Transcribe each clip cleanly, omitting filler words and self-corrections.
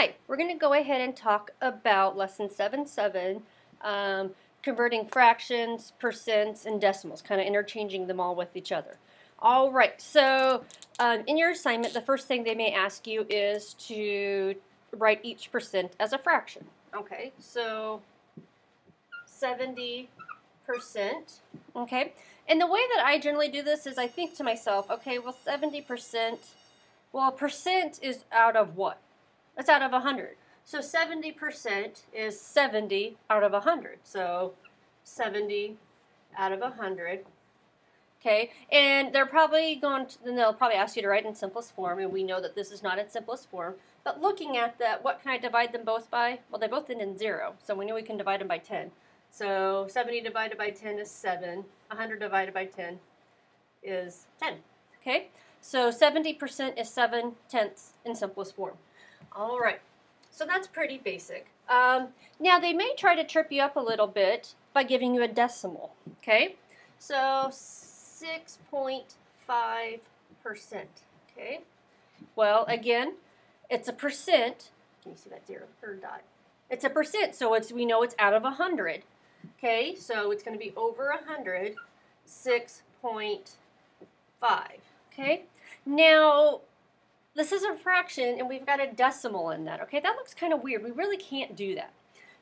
Hi, we're going to go ahead and talk about Lesson 7.7, converting fractions, percents, and decimals, kind of interchanging them all with each other. All right, so in your assignment, the first thing they may ask you is to write each percent as a fraction. Okay, so 70%. Okay, and the way that I generally do this is I think to myself, okay, well, 70%, well, a percent is out of what? It's out of 100. So 70% is 70 out of 100. So 70 out of 100. Okay, and they'll probably ask you to write in simplest form, and we know that this is not in simplest form. But looking at that, what can I divide them both by? Well, they both end in 0, so we know we can divide them by 10. So 70 divided by 10 is 7. 100 divided by 10 is 10. Okay, so 70% is 7/10 in simplest form. All right, so that's pretty basic. Now they may try to trip you up a little bit by giving you a decimal, okay? So 6.5%, okay? Well, again, it's a percent. Can you see that zero or dot? It's a percent, so we know it's out of 100, okay? So it's going to be over 100, 6.5, okay? Now, this is a fraction, and we've got a decimal in that, okay? That looks kind of weird. We really can't do that,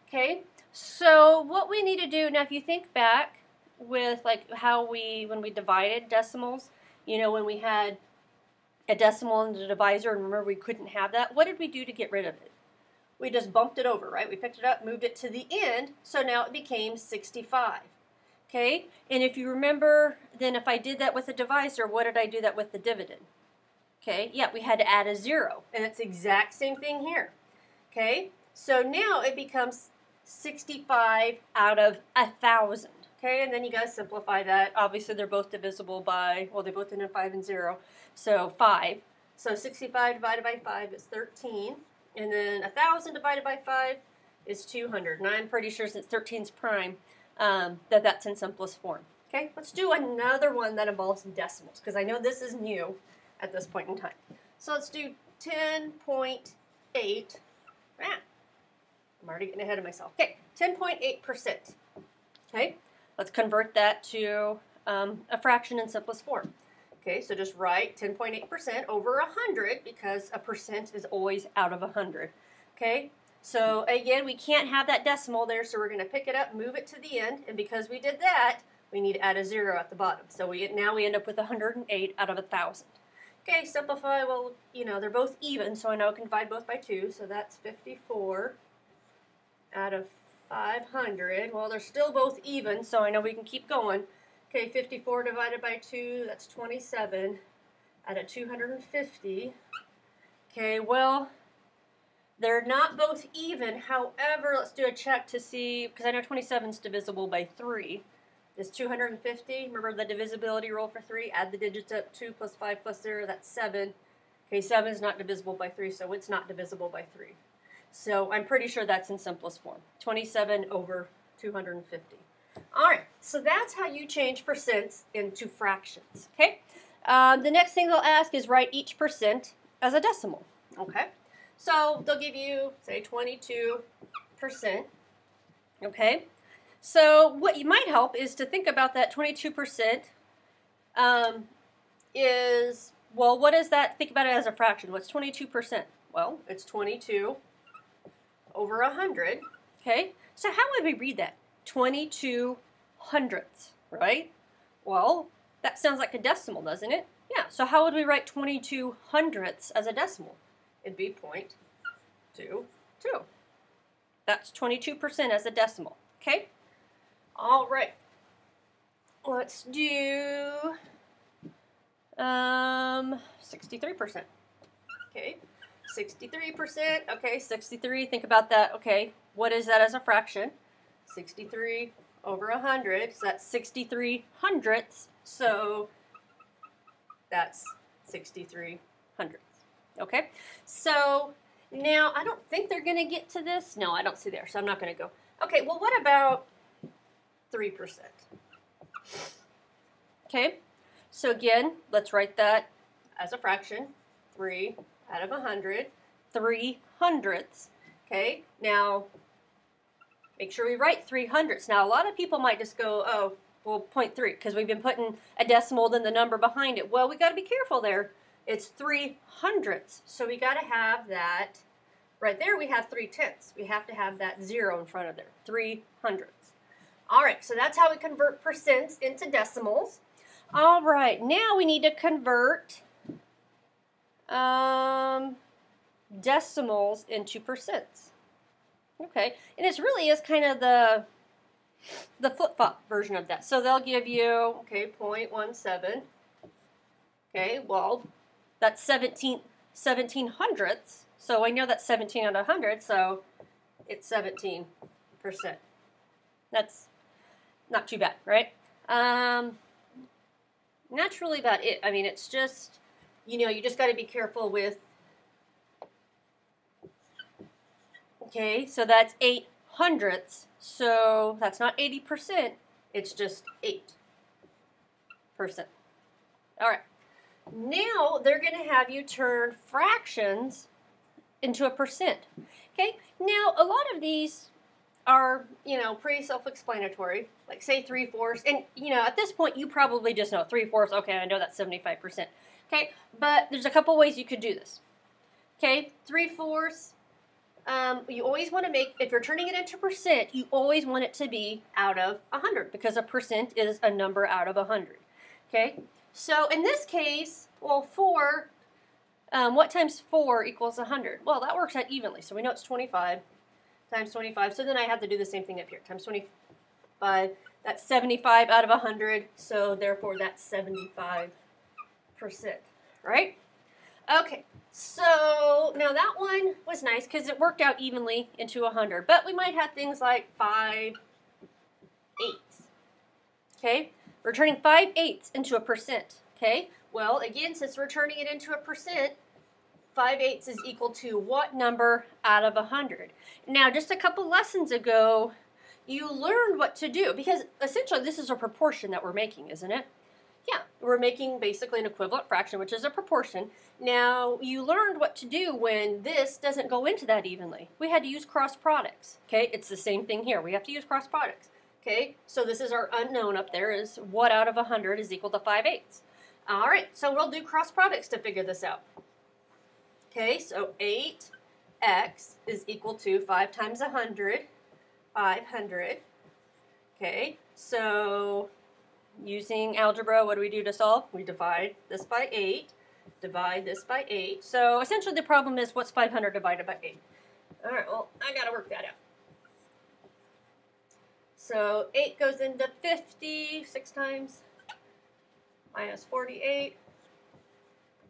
okay? So what we need to do, now if you think back with like when we divided decimals, you know, when we had a decimal in the divisor, and remember we couldn't have that, what did we do to get rid of it? We just bumped it over, right? We picked it up, moved it to the end, so now it became 65, okay? And if you remember, then if I did that with a divisor, what did I do that with the dividend? Okay, yeah, we had to add a 0, and it's the exact same thing here. Okay, so now it becomes 65 out of 1,000. Okay, and then you guys simplify that. Obviously, they're both divisible by, well, they both end in 5 and 0, so 5. So 65 divided by 5 is 13, and then 1,000 divided by 5 is 200. And I'm pretty sure since 13's prime, that's in simplest form. Okay, let's do another one that involves decimals, because I know this is new at this point in time. So let's do 10.8. I'm already getting ahead of myself. Okay, 10.8%. Okay, let's convert that to a fraction in simplest form. Okay, so just write 10.8% over 100 because a percent is always out of 100. Okay, so again, we can't have that decimal there, so we're going to pick it up, move it to the end, and because we did that, we need to add a 0 at the bottom. So now we end up with 108 out of 1,000. Okay, simplify, well, you know, they're both even, so I know I can divide both by 2, so that's 54 out of 500. Well, they're still both even, so I know we can keep going. Okay, 54 divided by 2, that's 27 out of 250. Okay, well, they're not both even. However, let's do a check to see, because I know 27 is divisible by 3. Is 250. Remember the divisibility rule for 3? Add the digits up. 2 plus 5 plus 0, that's 7. Okay, 7 is not divisible by 3, so it's not divisible by 3. So I'm pretty sure that's in simplest form. 27 over 250. All right, so that's how you change percents into fractions, okay? The next thing they'll ask is write each percent as a decimal, okay? So they'll give you, say, 22%, okay? So what you might help is to think about that 22% is, well, what is that? Think about it as a fraction. What's 22%? Well, it's 22 over 100, okay? So how would we read that? 22 hundredths, right? Well, that sounds like a decimal, doesn't it? Yeah, so how would we write 22 hundredths as a decimal? It'd be 0.22. That's 22% as a decimal, okay? All right, let's do 63%. Okay, 63%. Okay, 63. Think about that. Okay, what is that as a fraction? 63 over 100. So that's 63 hundredths. So that's 63 hundredths. Okay, so now I don't think they're going to get to this. No, I don't see there, so I'm not going to go. Okay, well, what about 3%. Okay, so again, let's write that as a fraction. 3 out of 100. 3/100ths. Okay, now make sure we write 3/100ths. Now, a lot of people might just go, oh, well, 0.3, because we've been putting a decimal, then the number behind it. Well, we got to be careful there. It's 3/100ths, so we got to have that, right there we have 3/10ths. We have to have that 0 in front of there, 3/100ths. All right, so that's how we convert percents into decimals. All right, now we need to convert decimals into percents. Okay, and it really is kind of the flip-flop version of that. So they'll give you, okay, 0.17. Okay, well, that's 17/100ths. So I know that's 17 out of 100, so it's 17%. That's not too bad, right? That's really about it. I mean, it's just, you know, you just got to be careful with. Okay, so that's 8/100ths. So that's not 80%. It's just 8%. All right. Now they're going to have you turn fractions into a percent. Okay. Now a lot of these are, you know, pretty self-explanatory. Like say 3/4, and you know at this point you probably just know 3/4. Okay, I know that's 75%. Okay, but there's a couple ways you could do this. Okay, 3/4. You always want to make, if you're turning it into percent, you always want it to be out of 100 because a percent is a number out of 100. Okay, so in this case, well, 4, what times 4 equals 100? Well, that works out evenly, so we know it's 25 times 25. So then I have to do the same thing up here, times 25. That's 75 out of 100, so therefore that's 75%, right? Okay, so now that one was nice because it worked out evenly into 100, but we might have things like 5/8. Okay, we're turning 5/8 into a percent. Okay, well, again, since we're turning it into a percent, 5/8 is equal to what number out of 100? Now, just a couple lessons ago, you learned what to do because essentially this is a proportion that we're making, isn't it? Yeah, we're making basically an equivalent fraction, which is a proportion. Now, you learned what to do when this doesn't go into that evenly. We had to use cross products, okay? It's the same thing here. We have to use cross products, okay? So this is our unknown up there is what out of 100 is equal to 5/8. All right, so we'll do cross products to figure this out. Okay, so 8x is equal to 5 times 100, 500. Okay, so using algebra, what do we do to solve? We divide this by 8, divide this by 8. So essentially the problem is what's 500 divided by 8? All right, well, I got to work that out. So 8 goes into 50, 6 times, minus 48.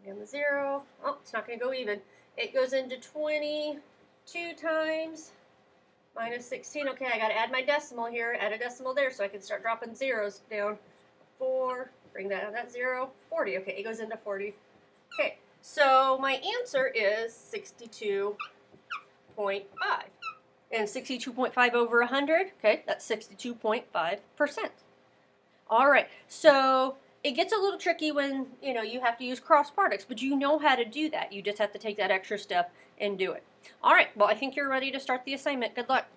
Bring down the 0. Oh, it's not going to go even. 8 goes into 22 times, minus 16. Okay, I got to add my decimal here, add a decimal there so I can start dropping zeros down. 4, bring that down, that 0, 40. Okay, it goes into 40. Okay, so my answer is 62.5. And 62.5 over 100, okay, that's 62.5%. All right, so it gets a little tricky when, you know, you have to use cross products, but you know how to do that. You just have to take that extra step and do it. All right, well, I think you're ready to start the assignment. Good luck.